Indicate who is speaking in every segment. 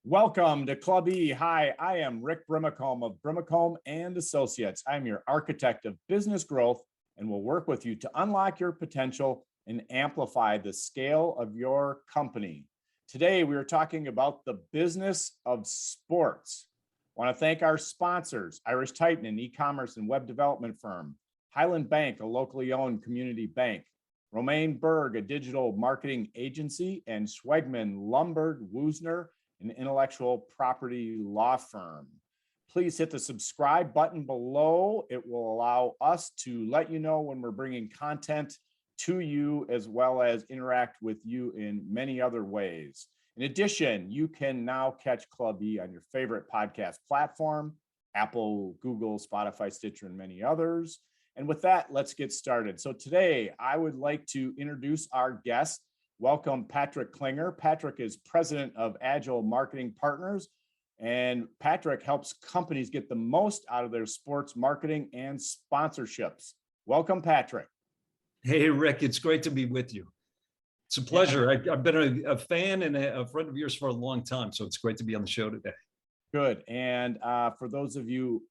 Speaker 1: Welcome to Club E. Hi, I am Rick Brimacombe of Brimacombe and Associates. I'm your architect of business growth and will work with you to unlock your potential and amplify the scale of your company. Today, we are talking about the business of sports. I want to thank our sponsors, Irish Titan, an e-commerce and web development firm, Highland Bank, a locally owned community bank, Romaine Berg, a digital marketing agency, and Schwegman, Lombard, Woosner, an intellectual property law firm. Please hit the subscribe button below. It will allow us to let you know when we're bringing content to you, as well as interact with you in many other ways. In addition, you can now catch Club E on your favorite podcast platform, Apple, Google, Spotify, Stitcher, and many others. And with that, let's get started. So today, I would like to introduce our guest. Welcome, Patrick Klinger. Patrick is president of Agile Marketing Partners, and Patrick helps companies get the most out of their sports marketing and sponsorships. Welcome, Patrick.
Speaker 2: Hey, Rick, it's great to be with you. It's a pleasure. I've been a fan and a friend of yours for a long time, so it's great to be on the show today.
Speaker 1: Good. And for those of you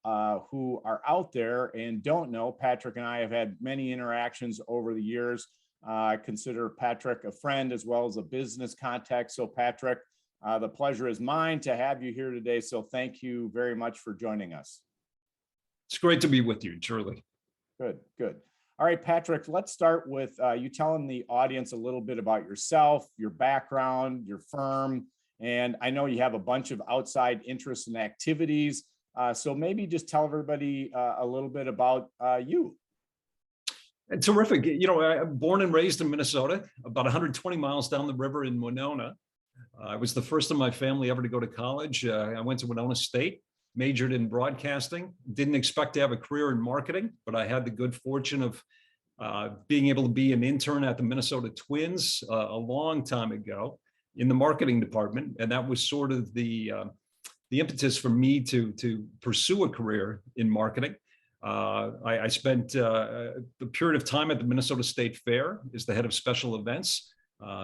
Speaker 1: who are out there and don't know, Patrick and I have had many interactions over the years. I consider Patrick a friend as well as a business contact. So Patrick, the pleasure is mine to have you here today. So thank you very much for joining us.
Speaker 2: It's great to be with you, truly.
Speaker 1: Good, good. All right, Patrick, let's start with you telling the audience a little bit about yourself, your background, your firm. And I know you have a bunch of outside interests and activities. So maybe just tell everybody a little bit about you.
Speaker 2: Terrific. You know, I'm born and raised in Minnesota, about 120 miles down the river in Winona. I was the first in my family ever to go to college. I went to Winona State, majored in broadcasting, didn't expect to have a career in marketing, but I had the good fortune of being able to be an intern at the Minnesota Twins a long time ago in the marketing department. And that was sort of the impetus for me to pursue a career in marketing. I spent a period of time at the Minnesota State Fair as the head of special events,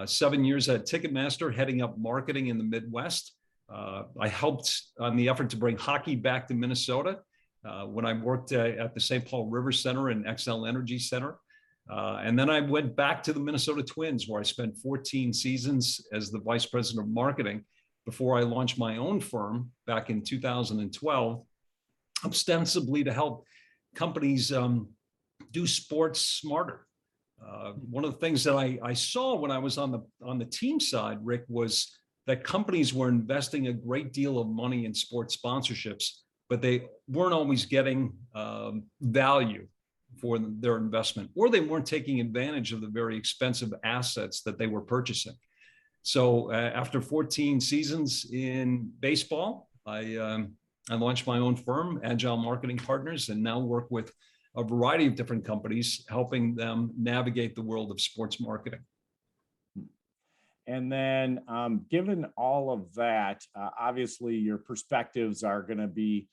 Speaker 2: 7 years at Ticketmaster, heading up marketing in the Midwest. I helped on the effort to bring hockey back to Minnesota when I worked at the St. Paul River Center and XL Energy Center. And then I went back to the Minnesota Twins, where I spent 14 seasons as the vice president of marketing before I launched my own firm back in 2012, ostensibly to help companies do sports smarter. One of the things that I saw when I was on the team side, Rick, was that companies were investing a great deal of money in sports sponsorships, but they weren't always getting value for their investment, or they weren't taking advantage of the very expensive assets that they were purchasing. So after 14 seasons in baseball, I launched my own firm, Agile Marketing Partners, and now work with a variety of different companies, helping them navigate the world of sports marketing.
Speaker 1: And then given all of that, obviously your perspectives are going to be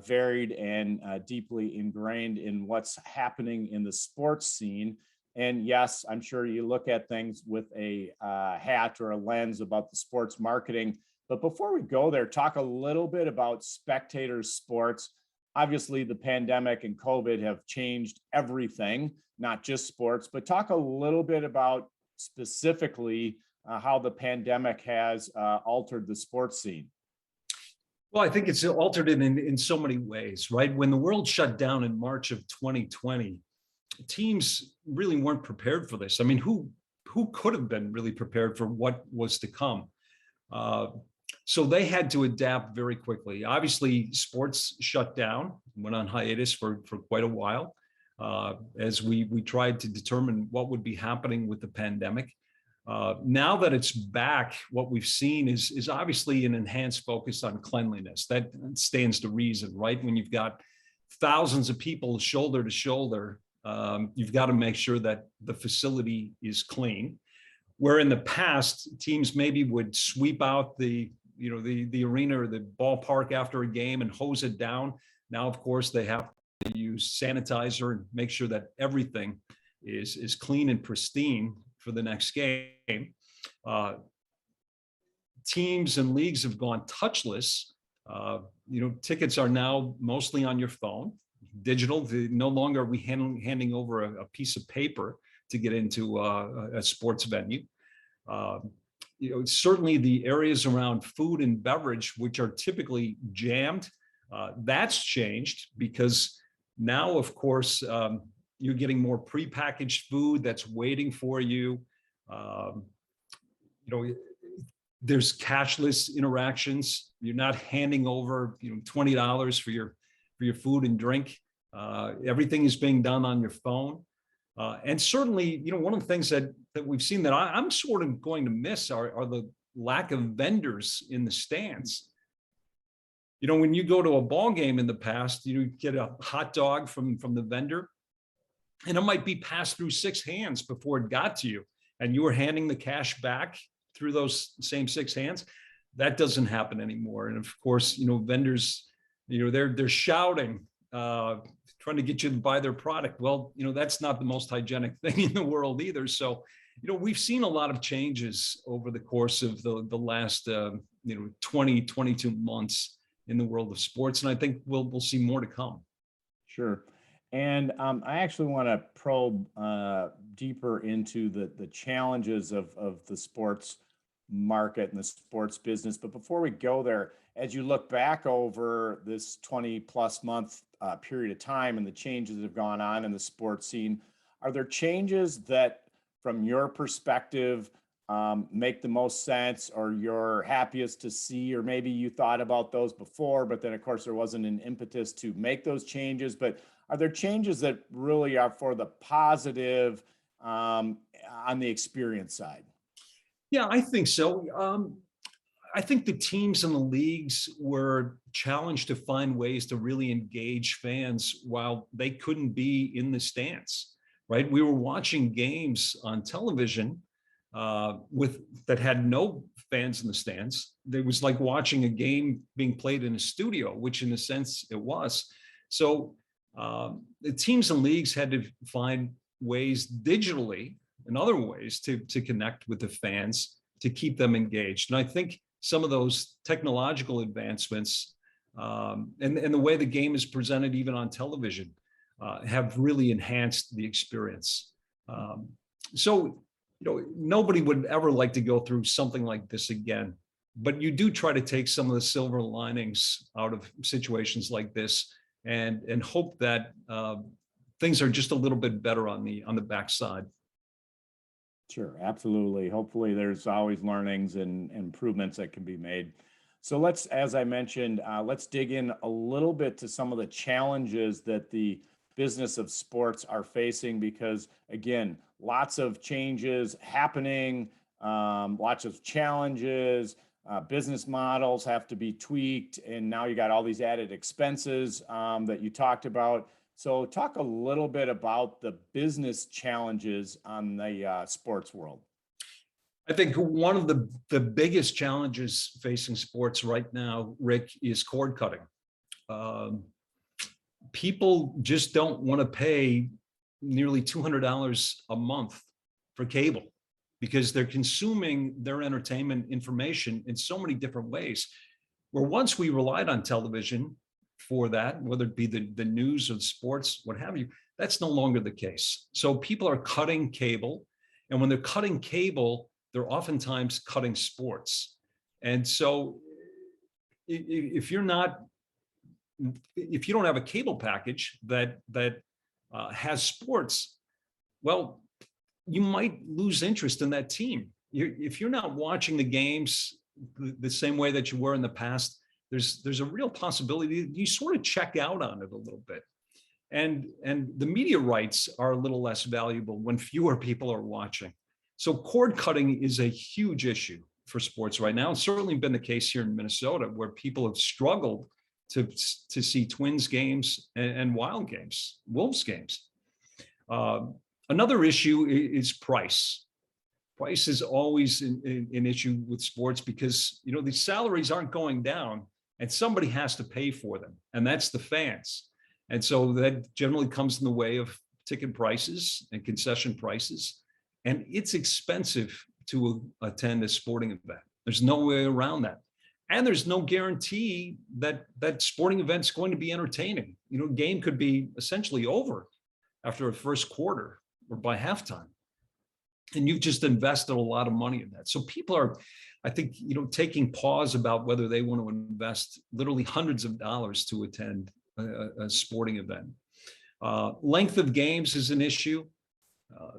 Speaker 1: varied and deeply ingrained in what's happening in the sports scene. And yes, I'm sure you look at things with a hat or a lens about the sports marketing. But before we go there, talk a little bit about Spectator Sports. Obviously, the pandemic and COVID have changed everything, not just sports, but talk a little bit about specifically how the pandemic has altered the sports scene.
Speaker 2: Well, I think it's altered it in so many ways, right? When the world shut down in March of 2020, teams really weren't prepared for this. I mean, who could have been really prepared for what was to come? So they had to adapt very quickly. Obviously, sports shut down, went on hiatus for quite a while as we tried to determine what would be happening with the pandemic. Now that it's back, what we've seen is obviously an enhanced focus on cleanliness. That stands to reason, right? When you've got thousands of people shoulder to shoulder, you've got to make sure that the facility is clean. Where in the past, teams maybe would sweep out the arena or the ballpark after a game and hose it down. Now, of course, they have to use sanitizer and make sure that everything is clean and pristine for the next game. teams and leagues have gone touchless. Tickets are now mostly on your phone, digital. No longer are we handing over a piece of paper to get into a sports venue. Certainly the areas around food and beverage, which are typically jammed, that's changed because now, of course, you're getting more prepackaged food that's waiting for you. There's cashless interactions. You're not handing over, $20 for your food and drink. Everything is being done on your phone. And certainly, one of the things that we've seen that I'm sort of going to miss are the lack of vendors in the stands. When you go to a ball game in the past, you get a hot dog from the vendor, and it might be passed through 6 hands before it got to you, and you were handing the cash back through those same 6 hands. That doesn't happen anymore. And of course, vendors, they're shouting, trying to get you to buy their product. Well, that's not the most hygienic thing in the world either. So, we've seen a lot of changes over the course of the last, 20, 22 months in the world of sports. And I think we'll see more to come.
Speaker 1: Sure. And I actually want to probe deeper into the challenges of the sports market and the sports business. But before we go there, as you look back over this 20 plus month period of time and the changes that have gone on in the sports scene, are there changes that from your perspective make the most sense, or you're happiest to see, or maybe you thought about those before, but then of course there wasn't an impetus to make those changes? But are there changes that really are for the positive on the experience side?
Speaker 2: Yeah, I think so. I think the teams and the leagues were challenged to find ways to really engage fans while they couldn't be in the stands, right? We were watching games on television that had no fans in the stands. It was like watching a game being played in a studio, which in a sense it was. So the teams and leagues had to find ways digitally and other ways to connect with the fans, to keep them engaged. And I think some of those technological advancements and the way the game is presented even on television have really enhanced the experience. So nobody would ever like to go through something like this again, but you do try to take some of the silver linings out of situations like this and hope that things are just a little bit better on the backside.
Speaker 1: Sure, absolutely. Hopefully there's always learnings and improvements that can be made. So let's, as I mentioned, let's dig in a little bit to some of the challenges that the business of sports are facing, because again, lots of changes happening, lots of challenges, business models have to be tweaked, and now you got all these added expenses that you talked about. So talk a little bit about the business challenges on the sports world.
Speaker 2: I think one of the biggest challenges facing sports right now, Rick, is cord cutting. People just don't want to pay nearly $200 a month for cable because they're consuming their entertainment information in so many different ways. Where once we relied on television for that, whether it be the news or sports, what have you, that's no longer the case. So people are cutting cable, and when they're cutting cable, they're oftentimes cutting sports. And so if you don't have a cable package that has sports, well, you might lose interest in that team. If you're not watching the games the same way that you were in the past, there's a real possibility you sort of check out on it a little bit. And the media rights are a little less valuable when fewer people are watching. So cord cutting is a huge issue for sports right now. It's certainly been the case here in Minnesota, where people have struggled to see Twins games and Wild games, Wolves games. Another issue is price. Price is always an issue with sports because these salaries aren't going down, and somebody has to pay for them, and that's the fans. And so that generally comes in the way of ticket prices and concession prices. And it's expensive to attend a sporting event. There's no way around that. And there's no guarantee that that sporting event's going to be entertaining. You know, game could be essentially over after a first quarter or by halftime. And you've just invested a lot of money in that. So people are, I think, you know, taking pause about whether they want to invest literally hundreds of dollars to attend a sporting event. Length of games is an issue.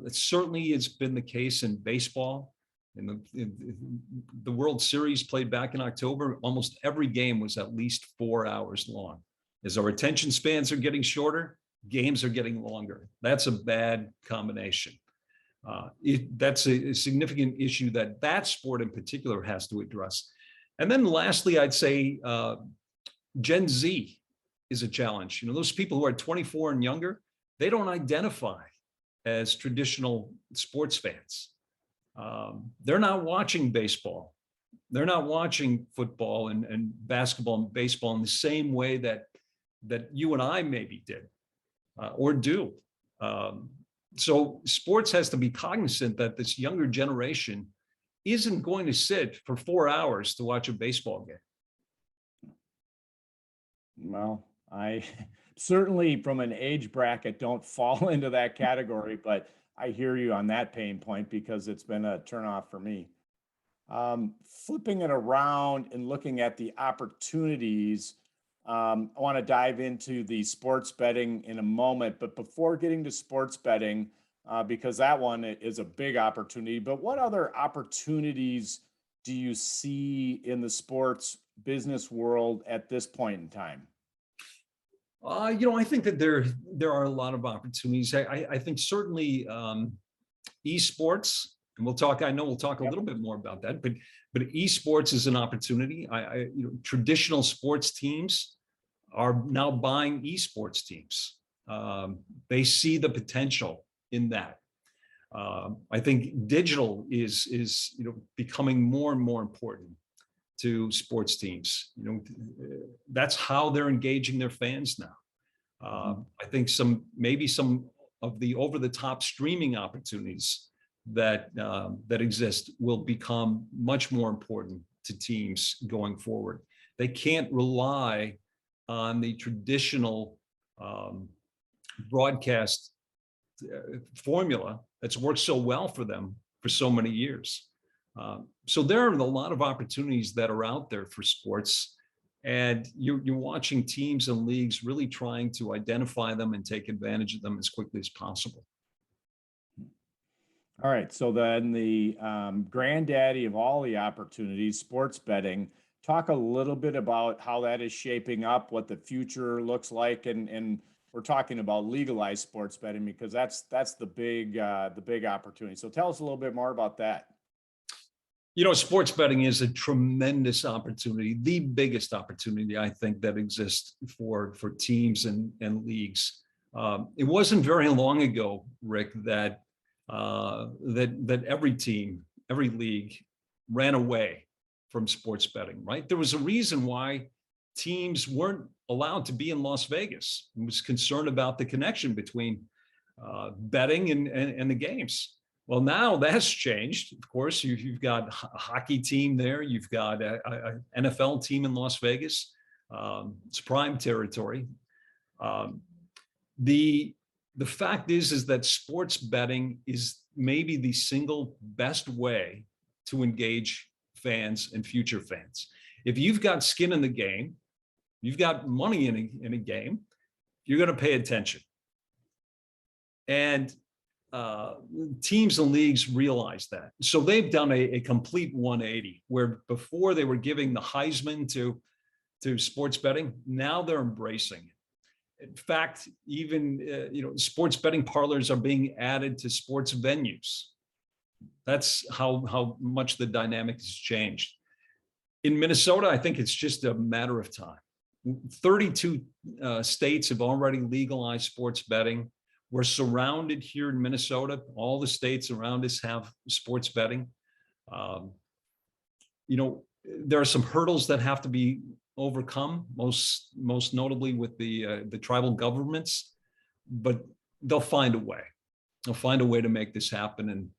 Speaker 2: That certainly has been the case in baseball. In the World Series played back in October, almost every game was at least 4 hours long. As our attention spans are getting shorter, games are getting longer. That's a bad combination. That's a significant issue that sport in particular has to address. And then lastly, I'd say Gen Z is a challenge. You know, those people who are 24 and younger, they don't identify as traditional sports fans. They're not watching baseball. They're not watching football and basketball and baseball in the same way that you and I maybe did or do. So sports has to be cognizant that this younger generation isn't going to sit for 4 hours to watch a baseball game.
Speaker 1: Well, I certainly from an age bracket don't fall into that category, but I hear you on that pain point because it's been a turnoff for me. Flipping it around and looking at the opportunities, I want to dive into the sports betting in a moment, but before getting to sports betting, because that one is a big opportunity, but what other opportunities do you see in the sports business world at this point in time?
Speaker 2: You know, I think that there are a lot of opportunities. I think certainly esports, and we'll talk. I know we'll talk a little bit more about that, but esports is an opportunity. You know, traditional sports teams are now buying esports teams. They see the potential in that. I think digital is you know becoming more and more important to sports teams. You know, that's how they're engaging their fans now. I think maybe some of the over-the-top streaming opportunities that exist will become much more important to teams going forward. They can't rely on the traditional broadcast formula that's worked so well for them for so many years. So there are a lot of opportunities that are out there for sports, and you're watching teams and leagues really trying to identify them and take advantage of them as quickly as possible.
Speaker 1: All right, so then the granddaddy of all the opportunities, sports betting. Talk a little bit about how that is shaping up, what the future looks like, and we're talking about legalized sports betting because that's the big opportunity. So tell us a little bit more about that.
Speaker 2: You know, sports betting is a tremendous opportunity, the biggest opportunity I think that exists for teams and leagues. It wasn't very long ago, Rick, that every team, every league ran away from sports betting, right? There was a reason why teams weren't allowed to be in Las Vegas. It was concerned about the connection between betting and the games. Well, now that's changed. Of course, you've got a hockey team there. You've got an NFL team in Las Vegas. It's prime territory. The fact is that sports betting is maybe the single best way to engage fans and future fans. If you've got skin in the game, you've got money in a game, you're going to pay attention. And teams and leagues realize that. So they've done a complete 180, where before they were giving the Heisman to sports betting, now they're embracing it. In fact, even you know, sports betting parlors are being added to sports venues. That's how much the dynamic has changed. In Minnesota, I think it's just a matter of time. 32 states have already legalized sports betting. We're surrounded here in Minnesota. All the states around us have sports betting. You know, there are some hurdles that have to be overcome, most notably with the tribal governments, but they'll find a way. They'll find a way to make this happen. And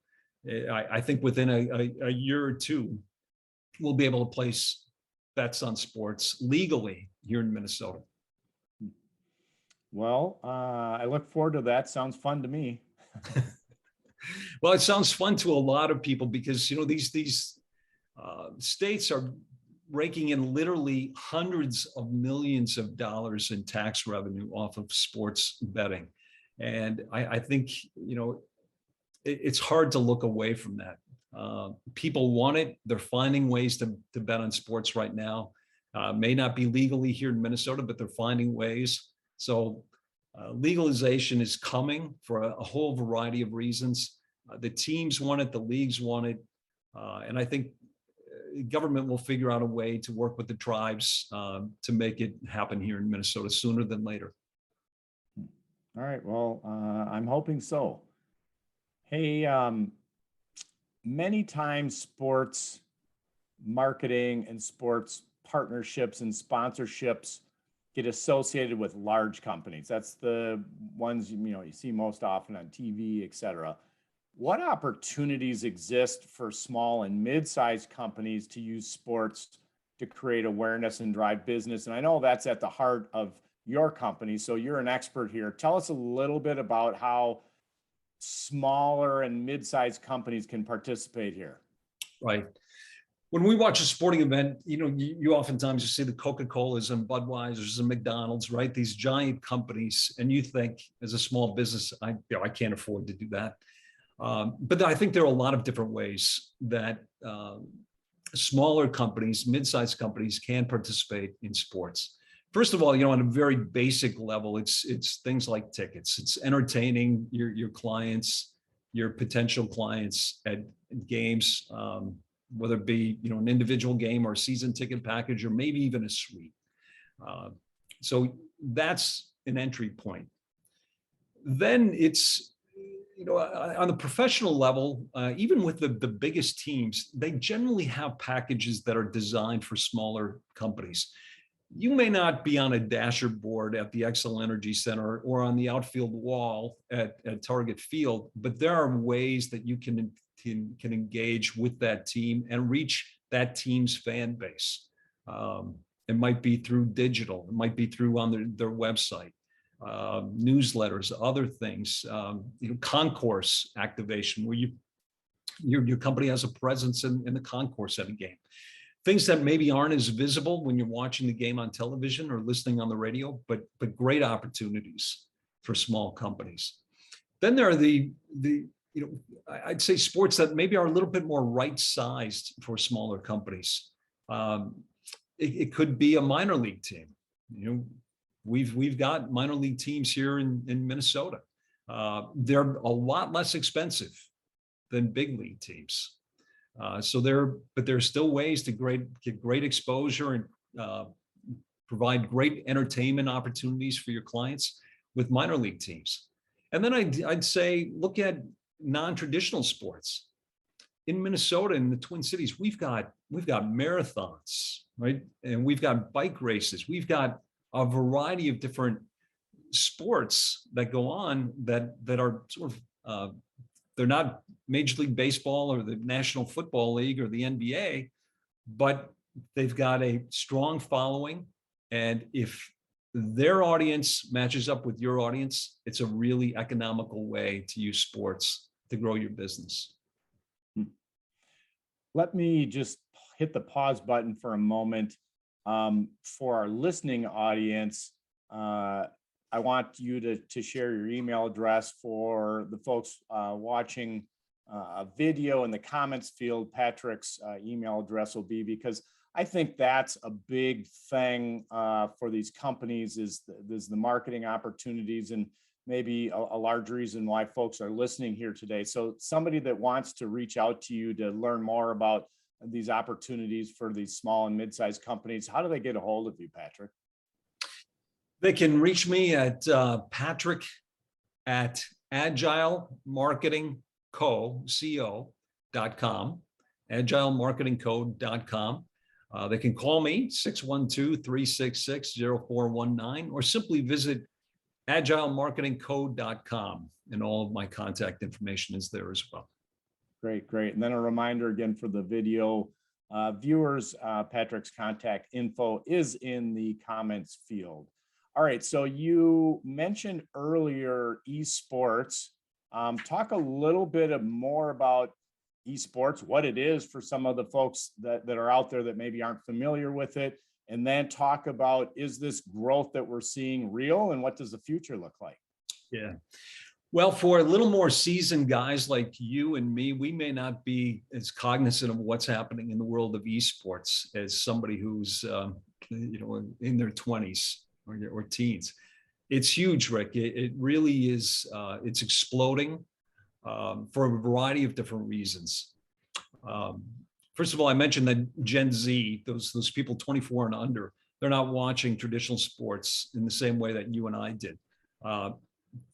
Speaker 2: I think within a year or two, we'll be able to place bets on sports legally here in Minnesota.
Speaker 1: Well, I look forward to that. Sounds fun to me.
Speaker 2: Well, it sounds fun to a lot of people because, these states are raking in literally hundreds of millions of dollars in tax revenue off of sports betting. And I think, it's hard to look away from that. People want it. They're finding ways to bet on sports right now. May not be legally here in Minnesota, but they're finding ways. So legalization is coming for a whole variety of reasons. The teams want it, the leagues want it. And I think government will figure out a way to work with the tribes to make it happen here in Minnesota sooner than later.
Speaker 1: All right. Well, I'm hoping so. Hey, many times sports marketing and sports partnerships and sponsorships get associated with large companies. That's the ones you see most often on TV, et cetera. What opportunities exist for small and mid-sized companies to use sports to create awareness and drive business? And I know that's at the heart of your company, so you're an expert here. Tell us a little bit about how smaller and mid-sized companies can participate here.
Speaker 2: Right. When we watch a sporting event, you oftentimes you see the Coca-Colas and Budweisers and McDonald's, right? These giant companies, and you think as a small business, I can't afford to do that. But I think there are a lot of different ways that smaller companies, mid-sized companies can participate in sports. First of all, on a very basic level, it's things like tickets. It's entertaining your clients, your potential clients at games, whether it be an individual game or a season ticket package, or maybe even a suite. So that's an entry point. Then it's on the professional level, even with the biggest teams, they generally have packages that are designed for smaller companies. You may not be on a dasher board at the Xcel Energy Center or on the outfield wall at Target Field, but there are ways that you can engage with that team and reach that team's fan base. It might be through digital, it might be through on their website, newsletters, other things, concourse activation where your company has a presence in the concourse at a game. Things that maybe aren't as visible when you're watching the game on television or listening on the radio, but great opportunities for small companies. Then there are I'd say sports that maybe are a little bit more right-sized for smaller companies. It could be a minor league team. We've got minor league teams here in Minnesota. They're a lot less expensive than big league teams. But there's still ways to get great exposure and provide great entertainment opportunities for your clients with minor league teams. And then I'd say look at non-traditional sports. In Minnesota, in the Twin Cities, we've got marathons, right? And we've got bike races. We've got a variety of different sports that go on that are sort of they're not Major League Baseball or the National Football League or the NBA, but they've got a strong following. And if their audience matches up with your audience, it's a really economical way to use sports to grow your business.
Speaker 1: Let me just hit the pause button for a moment. For our listening audience, I want you to share your email address. For the folks watching a video in the comments field, Patrick's email address will be, because I think that's a big thing for these companies is the marketing opportunities, and maybe a large reason why folks are listening here today. So somebody that wants to reach out to you to learn more about these opportunities for these small and mid-sized companies, how do they get a hold of you, Patrick?
Speaker 2: They can reach me at Patrick at agilemarketingco.com, agilemarketingco.com. They can call me 612-366-0419, or simply visit agilemarketingco.com, and all of my contact information is there as well.
Speaker 1: Great. And then a reminder again for the video Viewers, Patrick's contact info is in the comments field. All right, so you mentioned earlier esports. Talk a little bit more about esports, what it is for some of the folks that are out there that maybe aren't familiar with it, and then talk about, is this growth that we're seeing real, and what does the future look like?
Speaker 2: Yeah. Well, for a little more seasoned guys like you and me, we may not be as cognizant of what's happening in the world of esports as somebody who's, in their 20s or teens. It's huge, Rick. It really is. It's exploding for a variety of different reasons. First of all, I mentioned that Gen Z, those people 24 and under, they're not watching traditional sports in the same way that you and I did.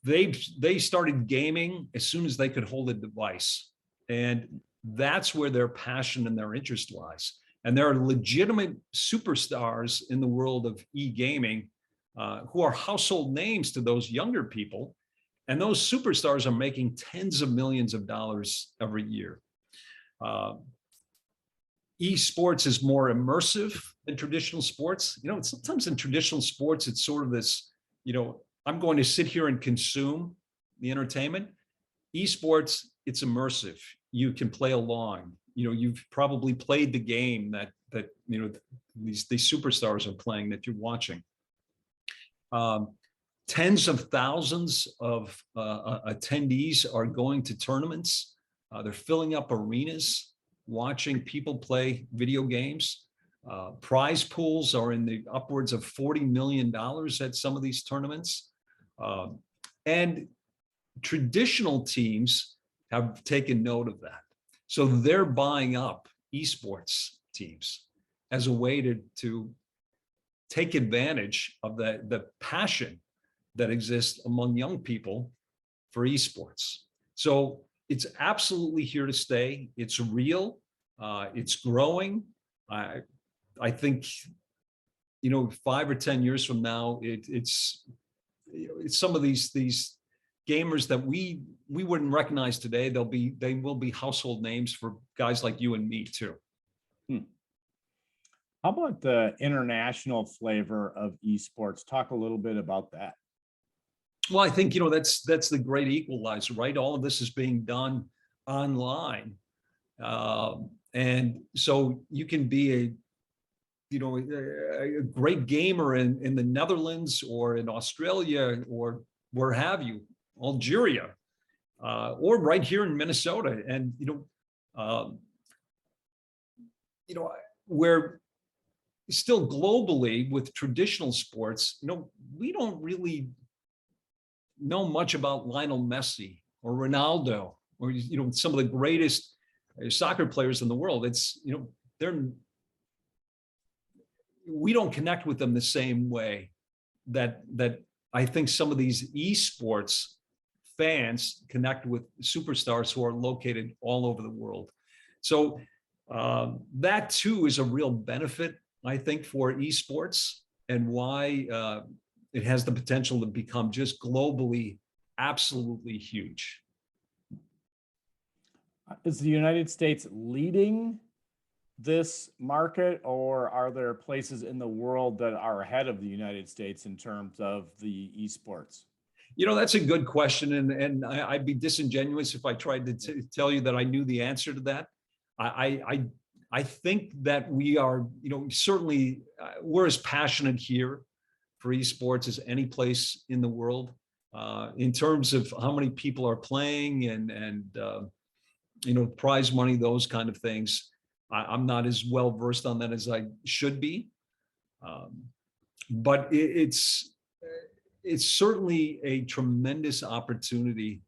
Speaker 2: They started gaming as soon as they could hold a device, and that's where their passion and their interest lies. And there are legitimate superstars in the world of e-gaming who are household names to those younger people, and those superstars are making tens of millions of dollars every year. Esports is more immersive than traditional sports. Sometimes in traditional sports, it's sort of this, I'm going to sit here and consume the entertainment. Esports, it's immersive. You can play along. You've probably played the game that these superstars are playing that you're watching. Tens of thousands of attendees are going to tournaments. They're filling up arenas, watching people play video games. Prize pools are in the upwards of $40 million at some of these tournaments. And traditional teams have taken note of that. So they're buying up esports teams as a way to take advantage of the passion that exists among young people for esports. So it's absolutely here to stay. It's real. It's growing. I think, 5 or 10 years from now, it's some of these gamers that we wouldn't recognize today. They will be household names for guys like you and me too.
Speaker 1: How about the international flavor of esports? Talk a little bit about that.
Speaker 2: Well, I think, that's the great equalizer, right? All of this is being done online. And so you can be a great gamer in the Netherlands or in Australia or where have you, Algeria, or right here in Minnesota. And, where still globally with traditional sports, we don't really know much about Lionel Messi or Ronaldo or, some of the greatest soccer players in the world. It's, we don't connect with them the same way that I think some of these esports fans connect with superstars who are located all over the world. So that too is a real benefit, I think, for esports, and why it has the potential to become just globally absolutely huge.
Speaker 1: Is the United States leading this market, or are there places in the world that are ahead of the United States in terms of the esports?
Speaker 2: That's a good question, and I'd be disingenuous if I tried to tell you that I knew the answer to that. I think that we are, certainly we're as passionate here for esports as any place in the world. In terms of how many people are playing and prize money, those kind of things, I'm not as well versed on that as I should be. But it's certainly a tremendous opportunity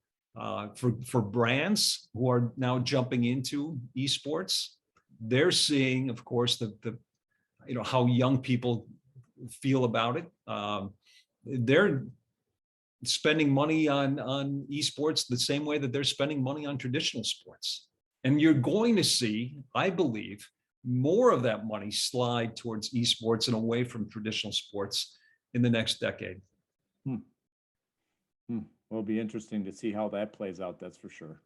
Speaker 2: for brands who are now jumping into esports. They're seeing, of course, the how young people feel about it. They're spending money on esports the same way that they're spending money on traditional sports. And you're going to see, I believe, more of that money slide towards esports and away from traditional sports in the next decade.
Speaker 1: It'll be interesting to see how that plays out, that's for sure.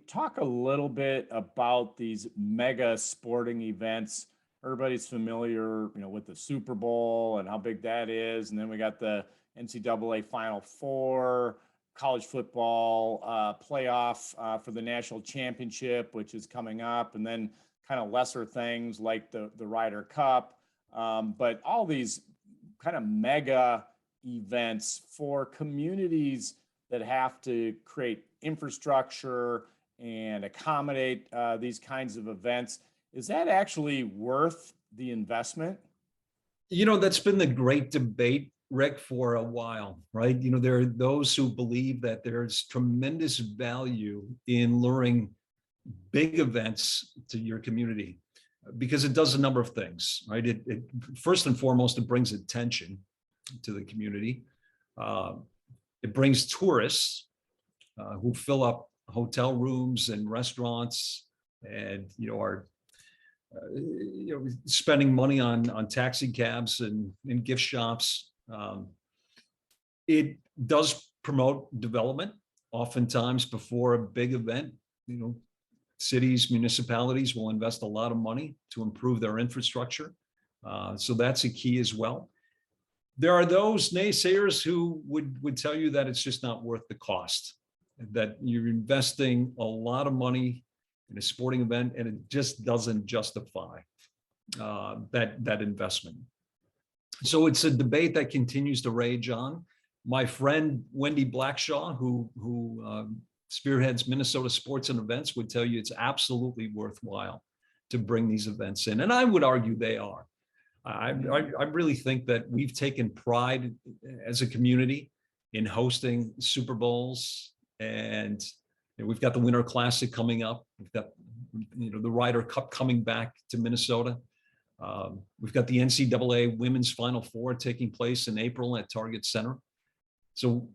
Speaker 1: Talk a little bit about these mega sporting events. Everybody's familiar, with the Super Bowl and how big that is. And then we got the NCAA Final Four, college football playoff for the national championship, which is coming up, and then kind of lesser things like the Ryder Cup. But all these kind of mega events for communities that have to create infrastructure and accommodate these kinds of events. Is that actually worth the investment?
Speaker 2: That's been the great debate, Rick, for a while, right? There are those who believe that there's tremendous value in luring big events to your community because it does a number of things, right? It first and foremost, it brings attention to the community. It brings tourists who fill up hotel rooms and restaurants, and are spending money on taxi cabs and gift shops. It does promote development. Oftentimes, before a big event, cities, municipalities will invest a lot of money to improve their infrastructure. So that's a key as well. There are those naysayers who would tell you that it's just not worth the cost, that you're investing a lot of money in a sporting event and it just doesn't justify that investment. So it's a debate that continues to rage on. My friend Wendy Blackshaw, who spearheads Minnesota Sports and Events, would tell you it's absolutely worthwhile to bring these events in, and I would argue they are. I really think that we've taken pride as a community in hosting Super Bowls, and we've got the Winter Classic coming up. We've got the Ryder Cup coming back to Minnesota. We've got the NCAA Women's Final Four taking place in April at Target Center. So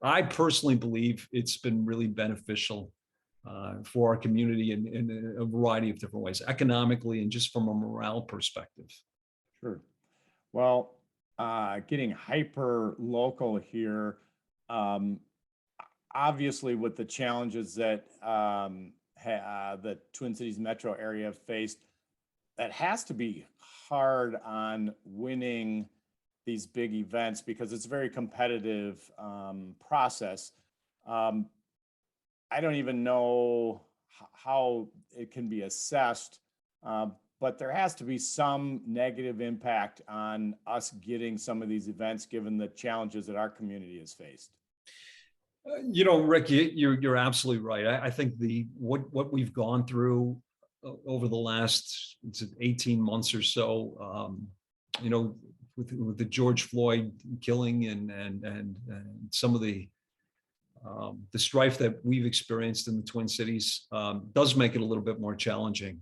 Speaker 2: I personally believe it's been really beneficial for our community in a variety of different ways, economically and just from a morale perspective.
Speaker 1: Sure. Well, getting hyper local here, obviously with the challenges that the Twin Cities metro area have faced, that has to be hard on winning these big events because it's a very competitive process. I don't even know how it can be assessed, but there has to be some negative impact on us getting some of these events given the challenges that our community has faced.
Speaker 2: Rick, you're absolutely right. I think what we've gone through over the last 18 months or so, with the George Floyd killing and some of the strife that we've experienced in the Twin Cities does make it a little bit more challenging.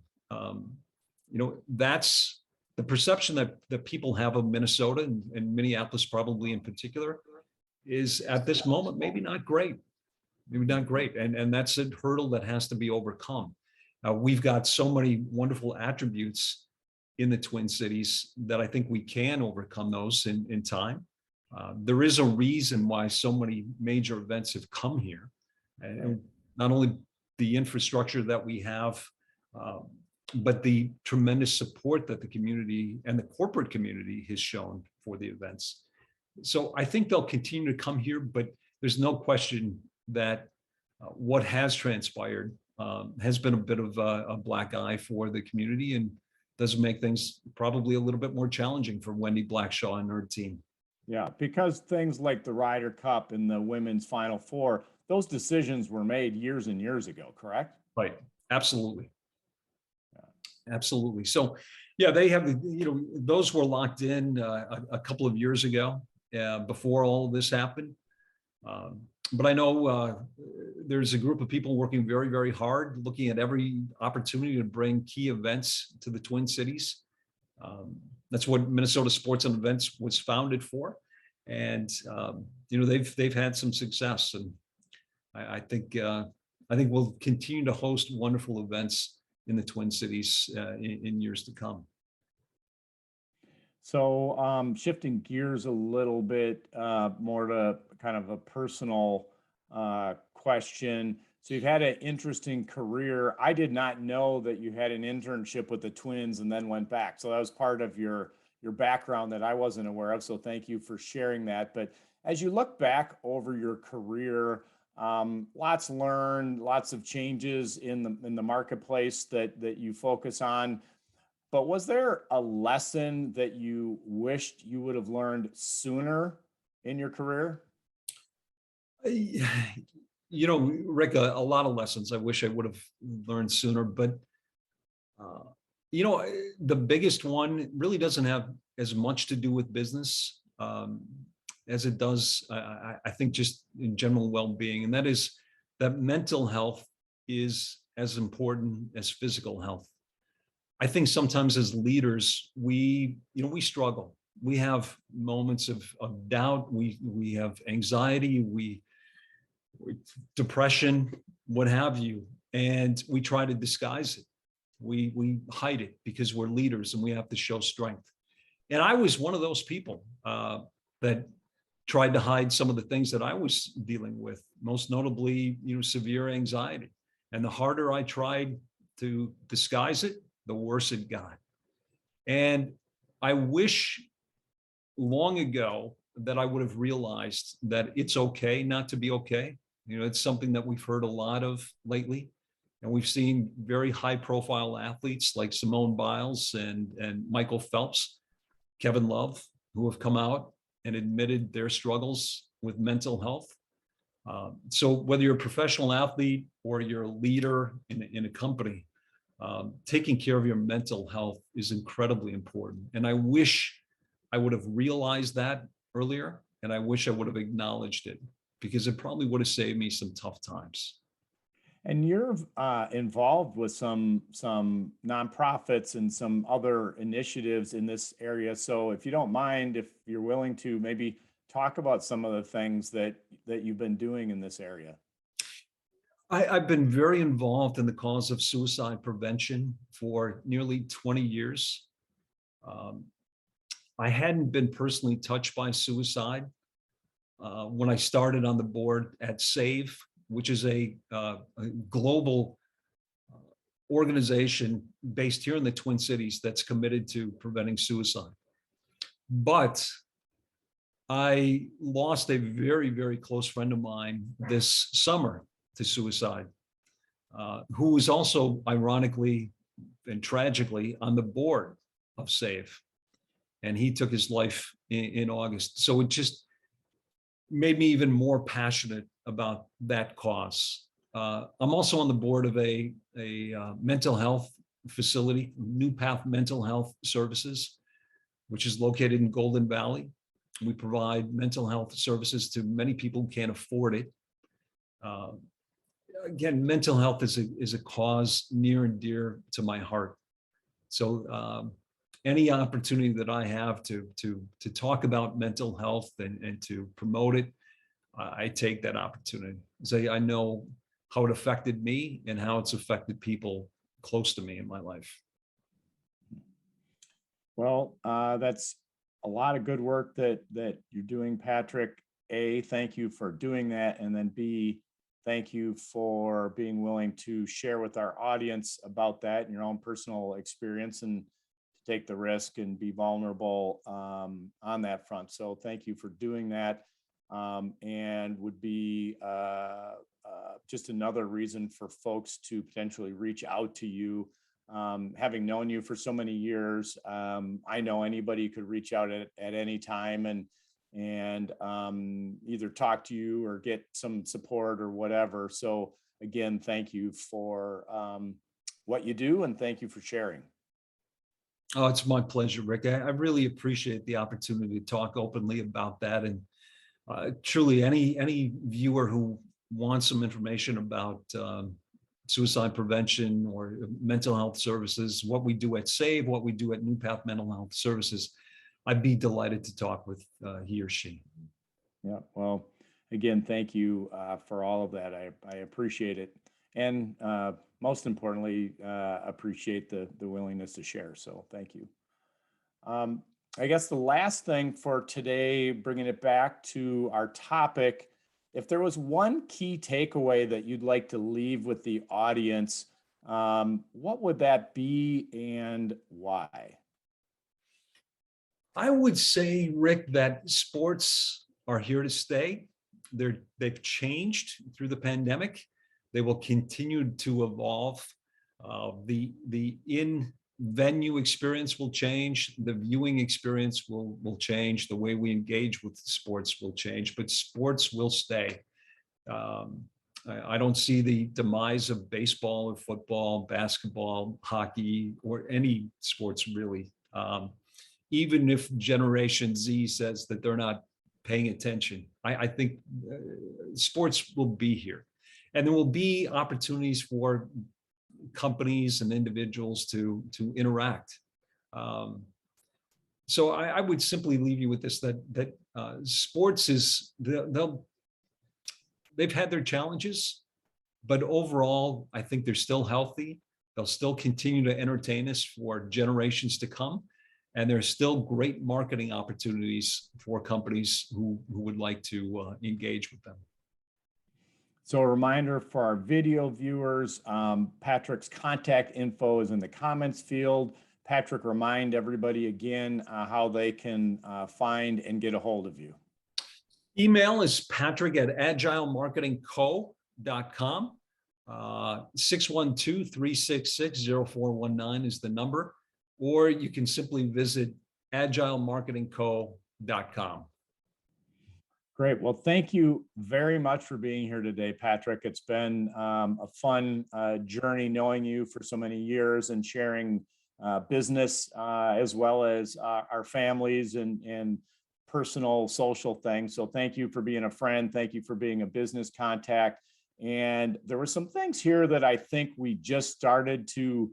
Speaker 2: That's the perception that people have of Minnesota and Minneapolis, probably in particular, is at this moment maybe not great, and that's a hurdle that has to be overcome. We've got so many wonderful attributes in the Twin Cities that I think we can overcome those in time. There is a reason why so many major events have come here, and not only the infrastructure that we have, but the tremendous support that the community and the corporate community has shown for the events. So I think they'll continue to come here, but there's no question that what has transpired has been a bit of a black eye for the community and does make things probably a little bit more challenging for Wendy Blackshaw and her team.
Speaker 1: Yeah, because things like the Ryder Cup and the Women's Final Four, those decisions were made years and years ago, correct?
Speaker 2: Right. Absolutely. Absolutely. So, yeah, they have, those were locked in a couple of years ago before all of this happened. But I know there's a group of people working very, very hard, looking at every opportunity to bring key events to the Twin Cities. That's what Minnesota Sports and Events was founded for, and they've had some success, and I think we'll continue to host wonderful events in the Twin Cities in years to come.
Speaker 1: So shifting gears a little bit more to kind of a personal question. So you've had an interesting career. I did not know that you had an internship with the Twins and then went back. So that was part of your background that I wasn't aware of. So thank you for sharing that. But as you look back over your career, lots learned, lots of changes in the marketplace that you focus on. But was there a lesson that you wished you would have learned sooner in your career?
Speaker 2: You know, Rick, a lot of lessons I wish I would have learned sooner, but uh, you know, the biggest one really doesn't have as much to do with business as it does, I think, just in general well-being, and that is that mental health is as important as physical health. I think sometimes as leaders, we struggle. We have moments of doubt. We have anxiety. We depression, what have you, and we try to disguise it. We hide it because we're leaders and we have to show strength. And I was one of those people that tried to hide some of the things that I was dealing with, most notably, severe anxiety. And the harder I tried to disguise it, the worse it got. And I wish long ago that I would have realized that it's okay not to be okay. It's something that we've heard a lot of lately. And we've seen very high profile athletes like Simone Biles and Michael Phelps, Kevin Love, who have come out and admitted their struggles with mental health. So whether you're a professional athlete or you're a leader in a company, taking care of your mental health is incredibly important. And I wish I would have realized that earlier, and I wish I would have acknowledged it, because it probably would have saved me some tough times.
Speaker 1: And you're involved with some nonprofits and some other initiatives in this area. So if you don't mind, if you're willing to maybe talk about some of the things that you've been doing in this area.
Speaker 2: I've been very involved in the cause of suicide prevention for nearly 20 years. I hadn't been personally touched by suicide when I started on the board at SAVE, which is a global organization based here in the Twin Cities that's committed to preventing suicide. But I lost a very, very close friend of mine this summer to suicide, who was also, ironically and tragically, on the board of SAVE. And he took his life in August. So it just made me even more passionate about that cause. I'm also on the board of a mental health facility, New Path Mental Health Services, which is located in Golden Valley. We provide mental health services to many people who can't afford it. Again, mental health is a cause near and dear to my heart. So any opportunity that I have to talk about mental health and to promote it, I take that opportunity. I know how it affected me and how it's affected people close to me in my life.
Speaker 1: Well, that's a lot of good work that you're doing, Patrick. A, thank you for doing that. And then B, thank you for being willing to share with our audience about that and your own personal experience, and to take the risk and be vulnerable on that front. So thank you for doing that. And would be just another reason for folks to potentially reach out to you. Having known you for so many years, I know anybody could reach out at any time and either talk to you or get some support or whatever. So again, thank you for what you do, and thank you for sharing.
Speaker 2: Oh, it's my pleasure, Rick. I really appreciate the opportunity to talk openly about that. And truly, any viewer who wants some information about suicide prevention or mental health services, what we do at SAVE, what we do at New Path Mental Health Services, I'd be delighted to talk with he or she.
Speaker 1: Yeah, well, again, thank you for all of that. I appreciate it. And most importantly, appreciate the willingness to share. So thank you. I guess the last thing for today, bringing it back to our topic, if there was one key takeaway that you'd like to leave with the audience, what would that be and why?
Speaker 2: I would say, Rick, that sports are here to stay. They've changed through the pandemic. They will continue to evolve. The in-venue experience will change. The viewing experience will change. The way we engage with sports will change, but sports will stay. I don't see the demise of baseball or football, basketball, hockey, or any sports really. Even if Generation Z says that they're not paying attention, I think sports will be here. And there will be opportunities for companies and individuals to interact. So I would simply leave you with this, that sports is, they've had their challenges, but overall, I think they're still healthy. They'll still continue to entertain us for generations to come. And there's still great marketing opportunities for companies who would like to engage with them.
Speaker 1: So a reminder for our video viewers, Patrick's contact info is in the comments field. Patrick, remind everybody again how they can find and get a hold of you.
Speaker 2: Email is patrick@agilemarketingco.com. 612-366-0419 is the number. Or you can simply visit agilemarketingco.com.
Speaker 1: Great. Well, thank you very much for being here today, Patrick. It's been a fun journey knowing you for so many years and sharing business as well as our families and personal social things. So thank you for being a friend. Thank you for being a business contact. And there were some things here that I think we just started to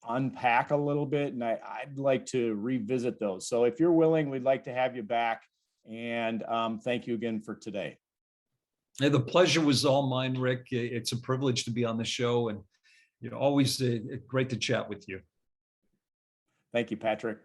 Speaker 1: unpack a little bit, and I'd like to revisit those. So if you're willing, we'd like to have you back. And thank you again for today.
Speaker 2: And the pleasure was all mine, Rick. It's a privilege to be on the show, and always great to chat with you.
Speaker 1: Thank you, Patrick.